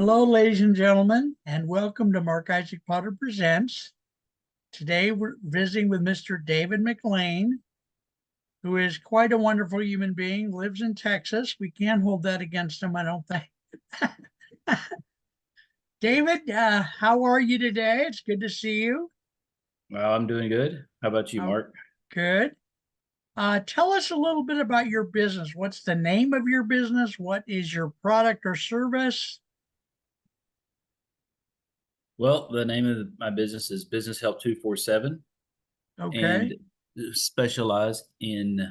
Hello, ladies and gentlemen, and welcome to Mark Isaac Potter Presents. Today we're visiting with Mr. David McLain, who is quite a wonderful human being, lives in Texas. We can't hold that against him, I don't think. David, how are you today? It's good to see you. Well, I'm doing good. How about you, Oh, Mark? good. Tell us a little bit about your business. What's the name of your business? What is your product or service? Well, the name of my business is Business Help 247 Okay. and specialized in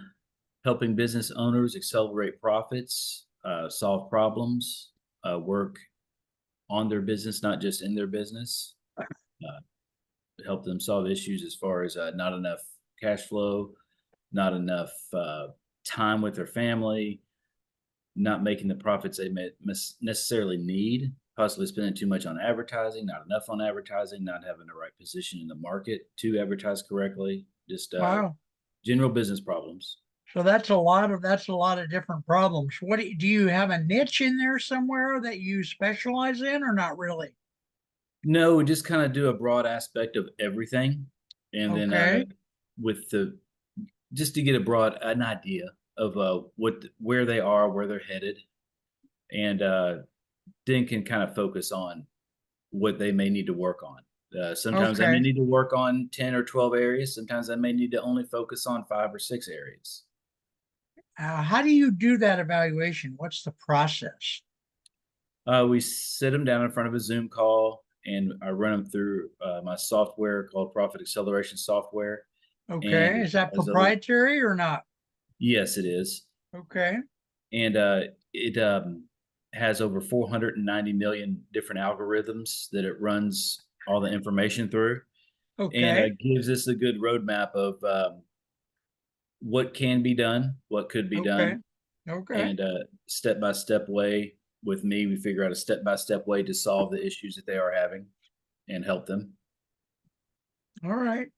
helping business owners accelerate profits, solve problems, work on their business, not just in their business, uh, help them solve issues as far as not enough cash flow, not enough time with their family, not making the profits they necessarily need, possibly spending too much on advertising, not enough on advertising, not having the right position in the market to advertise correctly, just Wow. general business problems. So that's a lot of different problems. What do you have a niche in there somewhere that you specialize in or not really? No, we just kind of do a broad aspect of everything, and then Okay. with the just to get a broad an idea of where they are, where they're headed, and then can kind of focus on what they may need to work on. Sometimes I may Okay. need to work on 10 or 12 areas. Sometimes I may need to only focus on 5 or 6 areas. How do you do that evaluation? What's the process? We sit them down in front of a Zoom call and I run them through my software called Profit Acceleration Software. And Okay. it Is that has over, proprietary or not? yes, it is. Okay. And it has over 490 million different algorithms that it runs all the information through and Okay. gives us a good roadmap of what can be done, what could be Okay. done, Okay. and step by step way with me, we figure out a step by step way to solve the issues that they are having and help them. All right.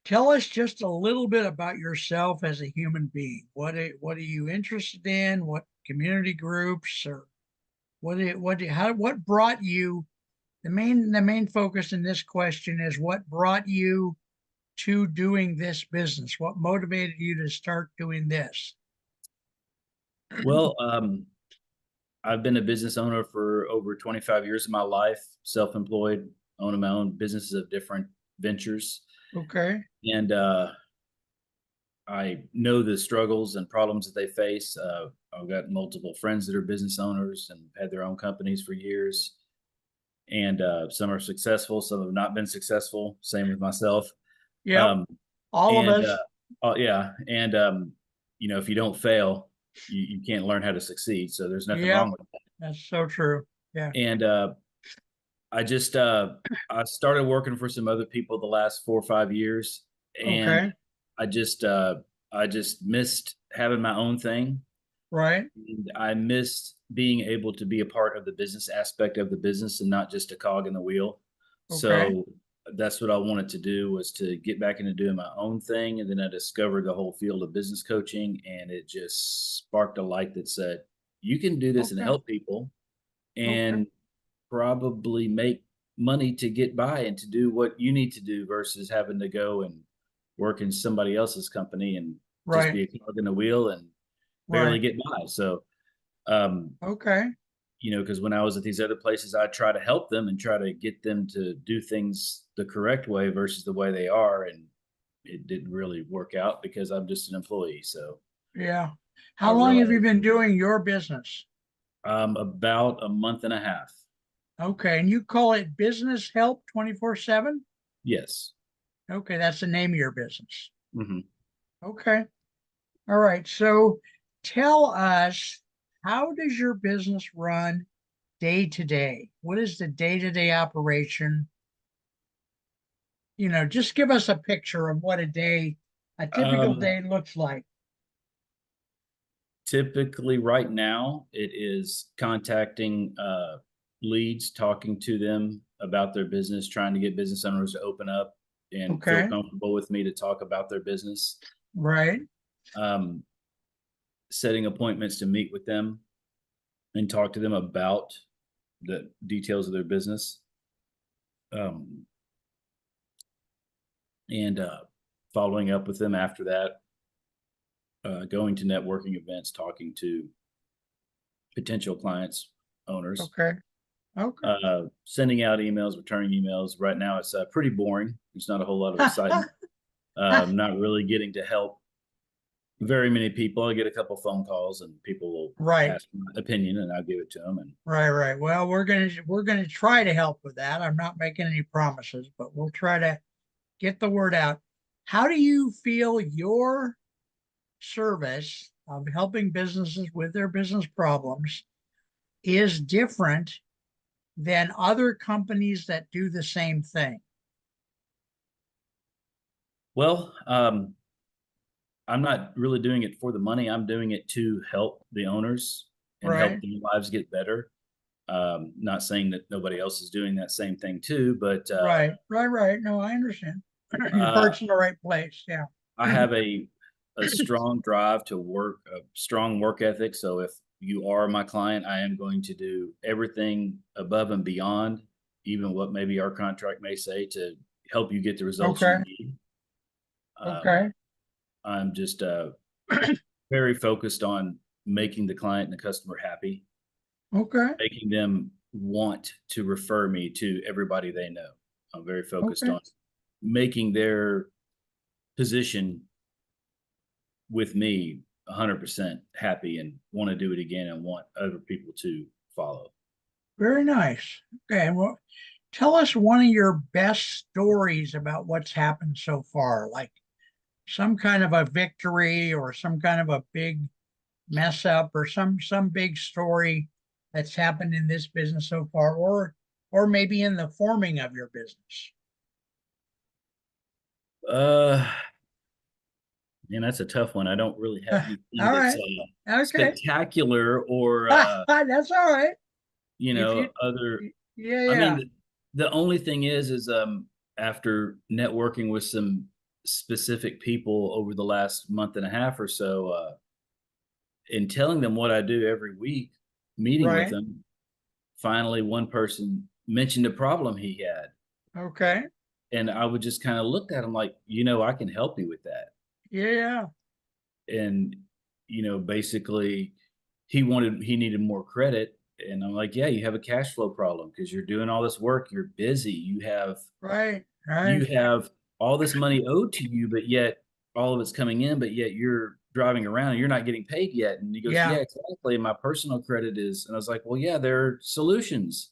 Tell us just a little bit about yourself as a human being. What are you interested in? What community groups or what brought you the main focus in this question is what brought you to doing this business? What motivated you to start doing this? Well, I've been a business owner for over 25 years of my life, self-employed, owning my own businesses of different ventures, Okay. and I know the struggles and problems that they face. I've got multiple friends that are business owners and had their own companies for years, and some are successful, some have not been successful. Same with myself. Yep. Um, All of and us. yeah, and if you don't fail, you can't learn how to succeed. So there's nothing Yep. wrong with that. That's so true. Yeah. And I just I started working for some other people the last 4 or 5 years, and Okay. I just uh, I just missed having my own thing. Right. And I missed being able to be a part of the business aspect of the business and not just a cog in the wheel. Okay. So that's what I wanted to do was to get back into doing my own thing. And then I discovered the whole field of business coaching and it just sparked a light that said, you can do this and Okay. help people Okay. and probably make money to get by and to do what you need to do versus having to go and work in somebody else's company and just Right. be a cog in the wheel and barely Right. get by. So um, Okay. because when I was at these other places, I try to help them and try to get them to do things the correct way versus the way they are. And it didn't really work out because I'm just an employee. So Yeah. I How long have you realized been doing your business? about a month and a half. Okay. And you call it Business Help 24/7? Yes. Okay. That's the name of your business. Hmm. Okay. All right. So tell us, how does your business run day to day? What is the day-to-day operation? Just give us a picture of what a typical Um, day looks like. Typically, right now, it is contacting leads, talking to them about their business, trying to get business owners to open up and feel Okay. comfortable with me to talk about their business. Right. Um, Setting appointments to meet with them and talk to them about the details of their business. Um, and following up with them after that, going to networking events, talking to potential clients, owners, Okay. Okay. sending out emails, returning emails. Right now, it's pretty boring. There's not a whole lot of excitement. Not really getting to help very many people. I get a couple phone calls, and people will Right. ask my opinion, and I'll give it to them. And Right. Right. Well, we're gonna try to help with that. I'm not making any promises, but we'll try to get the word out. How do you feel your service of helping businesses with their business problems is different than other companies that do the same thing? well, I'm not really doing it for the money. I'm doing it to help the owners and help Right. their lives get better. Not saying that nobody else is doing that same thing too, but Right. Right. Right. No, I understand. Your uh, heart's in the right place. Yeah. I have a strong drive to work, a strong work ethic. So if you are my client, I am going to do everything above and beyond, even what maybe our contract may say, to help you get the results you Okay. need. Um, Okay. I'm just very focused on making the client and the customer happy, Okay. making them want to refer me to everybody they know. I'm very focused Okay. on making their position with me 100% happy and want to do it again and want other people to follow. Very nice. Okay. Well, tell us one of your best stories about what's happened so far, like some kind of a victory or some kind of a big mess up or some big story that's happened in this business so far, or maybe in the forming of your business. Uh, Man, that's a tough one. I don't really have anything All that's right. Okay. spectacular or That's all right. If you, other. yeah, I mean, yeah. the only thing is after networking with some specific people over the last month and a half or so, and telling them what I do every week, meeting with Right. them, finally one person mentioned a problem he had, Okay. and I would just kind of looked at him like, I can help you with that. Yeah. And basically he needed more credit, and I'm like, yeah, you have a cash flow problem because you're doing all this work, you're busy, Right. Right. you have all this money owed to you, but yet all of it's coming in, but yet you're driving around and you're not getting paid yet. And he goes, yeah, Yeah. exactly, my personal credit is. And I was like, well, yeah, there are solutions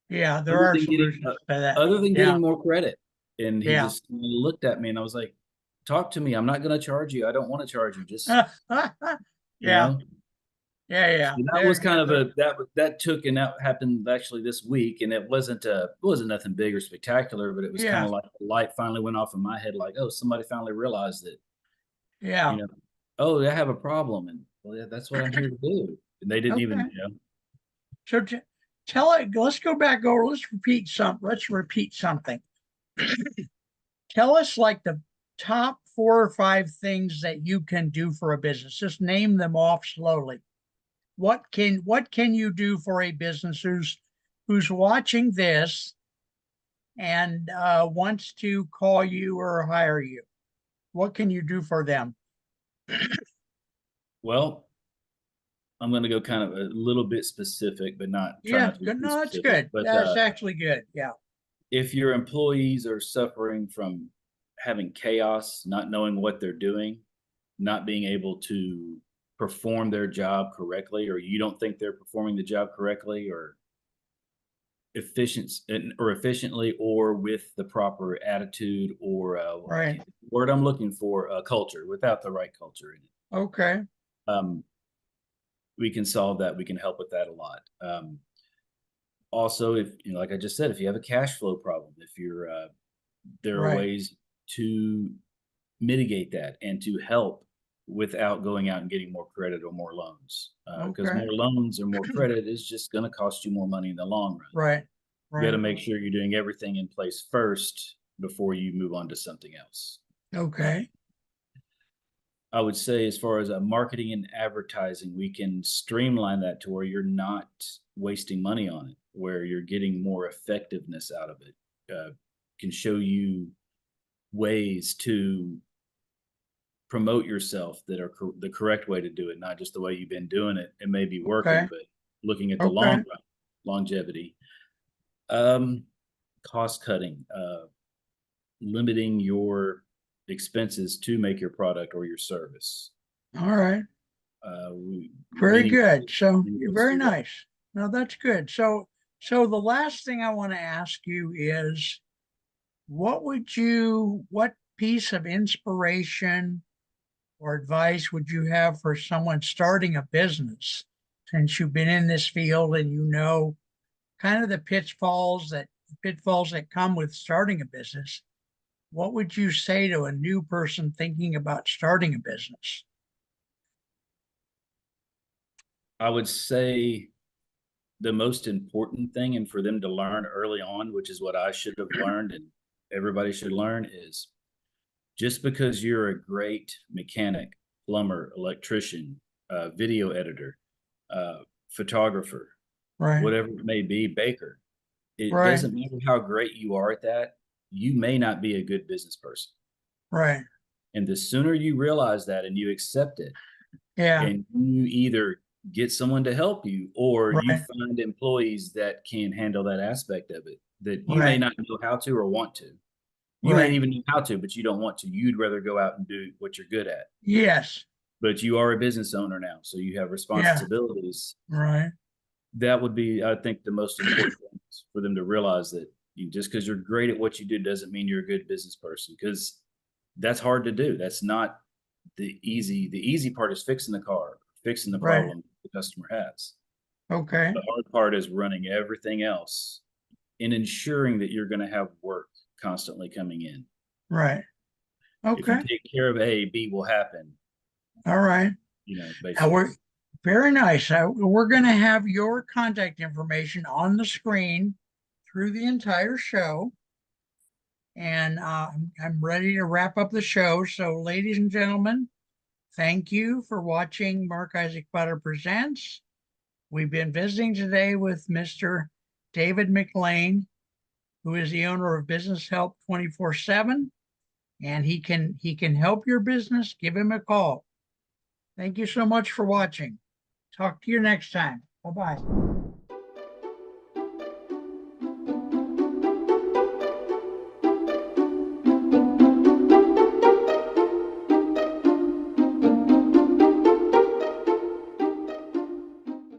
Yeah. There other are than getting solutions to that. other than Yeah. getting more credit. And he Yeah. just looked at me, and I was like, talk to me, I'm not going to charge you, I don't want to charge you, just you Yeah. know Yeah. so Yeah. that was kind of There. that took, and that happened actually this week, and it wasn't nothing big or spectacular, but it was kind Yeah. of like the light finally went off in my head, like, oh, somebody finally realized that, you Yeah. know, oh, I have a problem, and well, yeah, that's what I'm here to do. And they didn't even, Okay. So tell it, let's go back over, let's repeat something. Tell us like the top 4 or 5 things that you can do for a business. Just name them off slowly. What can you do for a business who's watching this and wants to call you or hire you? What can you do for them? well, I'm going to go kind of a little bit specific, but not try Yeah, not to be good. too No, it's specific. good. But That's actually good. Yeah. if your employees are suffering from having chaos, not knowing what they're doing, not being able to perform their job correctly, or you don't think they're performing the job correctly or efficiently, or with the proper attitude, or Right. word I'm looking for, culture, without the right culture in it. Okay. We can solve that. We can help with that a lot. Also, if like I just said, if you have a cash flow problem, if you're there are Right. ways to mitigate that and to help without going out and getting more credit or more loans. Because Okay. more loans or more credit is just going to cost you more money in the long run. Right. You got to Right. make sure you're doing everything in place first before you move on to something else. Okay. I would say as far as marketing and advertising, we can streamline that to where you're not wasting money on it, where you're getting more effectiveness out of it. Can show you ways to promote yourself that are the correct way to do it, not just the way you've been doing it. It may be Okay. working, but looking at the long Okay. run, longevity, um, cost cutting, limiting your expenses to make your product or your service. All right. Very Many good. So many you're ways very to do that. nice. No, that's good. So the last thing I want to ask you is what piece of inspiration or advice would you have for someone starting a business since you've been in this field and you know kind of the pitfalls that come with starting a business? What would you say to a new person thinking about starting a business? I would say the most important thing, and for them to learn early on, which is what I should have learned and everybody should learn, is just because you're a great mechanic, plumber, electrician, video editor, photographer, Right, whatever it may be, baker, it right, doesn't matter how great you are at that, you may not be a good business person. right. And the sooner you realize that and you accept it, Yeah, and you either get someone to help you or you right, find employees that can handle that aspect of it that you may right, not know how to or want to. You may right. even know how to, but you don't want to. You'd rather go out and do what you're good at. Yes. But you are a business owner now, so you have Yeah, responsibilities. right, That would be, I think, the most important thing is for them to realize that just because you're great at what you do doesn't mean you're a good business person, because that's hard to do. That's not the easy part is fixing the car, fixing the right. problem the customer has. Okay, The hard part is running everything else and ensuring that you're going to have work constantly coming in. right. If you Okay. take care of A, B will happen, All right. Now basically. we're very nice. We're going to have your contact information on the screen through the entire show. And I'm ready to wrap up the show. So, ladies and gentlemen, thank you for watching Mark Isaac Butter Presents. We've been visiting today with Mr. David McLain, who is the owner of Business Help 24/7, and he can help your business. Give him a call. Thank you so much for watching. Talk to you next time. Bye bye.